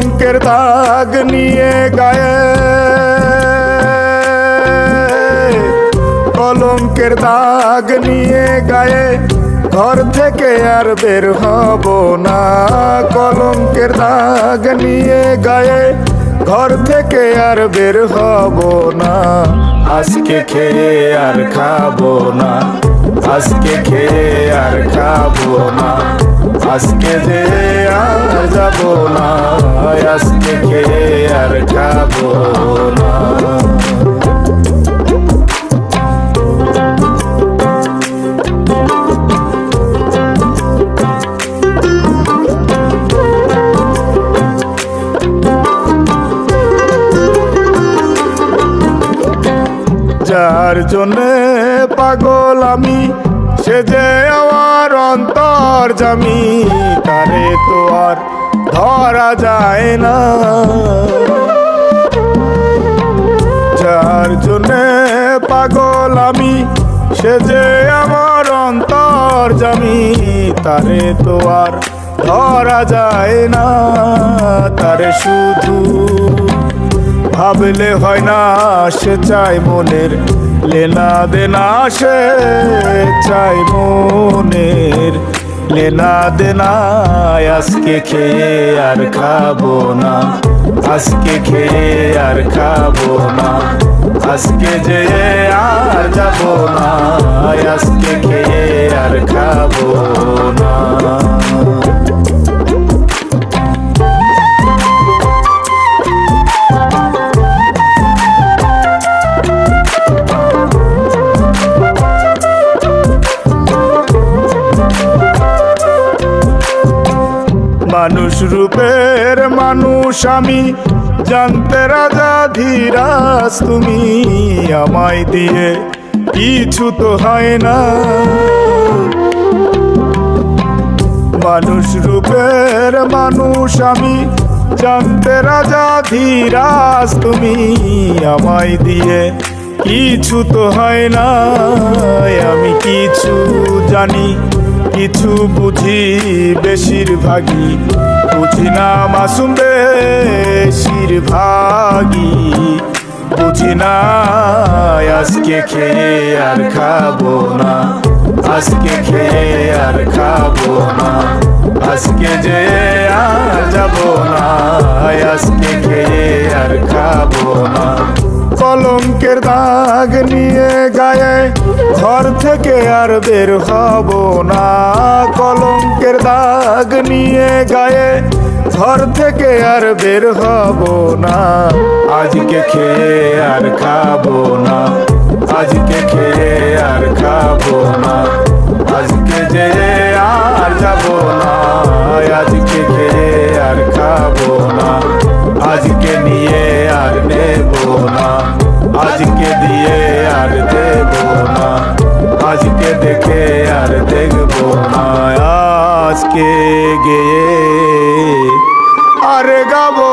কলঙ্কের দাগ নিয়ে গায়ে, কলঙ্কের দাগ নিয়ে গায়ে ঘর থেকে আর বের হব না। কলঙ্কের দাগ নিয়ে গায়ে ঘর থেকে আর বের হব না। আজকে খেয়ে আর খাবো না, আজকে খেয়ে আর খাবো না, আজকে যে আর যাবো না, আজকে খেয়ে আর খাবো না। যার জন্যে পাগল আমি, সে যে আমার অন্তর্যামী, তারে তো আর ধরা যায় না। যার জন্যে পাগল আমি, সে যে আমার অন্তর্যামী, তারে তো আর ধরা যায় না। তারে শুধু ভাবলে হয় না, সে চাই মনের লেনা দেনা, সে চাই মনের লেনা দেনা। আজকে খেয়ে আর খাবো না, আজকে খেয়ে আর খাবো না, আজকে যে আর যাবো না, আজকে খেয়ে আর খাবো না। মানুষ রূপের মানুষ আমি, জানতে রাজা ধীরাজ তুমি, আমায় দিয়ে কিছু তো হয় না। মানুষ রূপের মানুষ আমি, জানতে রাজা ধীরাজ তুমি, আমায় দিয়ে কিছু তো হয় না। আমি কিছু জানি, কিছু বুঝি, বেশিরভাগই বুঝি না মাসুম, বেশিরভাগই বুঝি না। আজকে খেয়ে আর খাবো না, আজকে খেয়ে আর খাবো না, আজকে যে আর যাবো না, আজকে খেয়ে আর খাবো না। কলঙ্কের দাগ নিয়ে গায়ে ঘর থেকে আর বের হব না। কলঙ্কের দাগ নিয়ে গায়ে ঘর থেকে আর বের হব না। আজকে খেয়ে আর খাবো না, আজকে খেয়ে আর খাবো না, আজকে যে আর যাবো না, আজকে খেয়ে আর খাবো না, আজকে নিয়ে আর নেবো না, আজকে দিয়ে আর দেবো না, আজকে দেখে আর দেখবো না, আজকে গিয়ে আর গাবো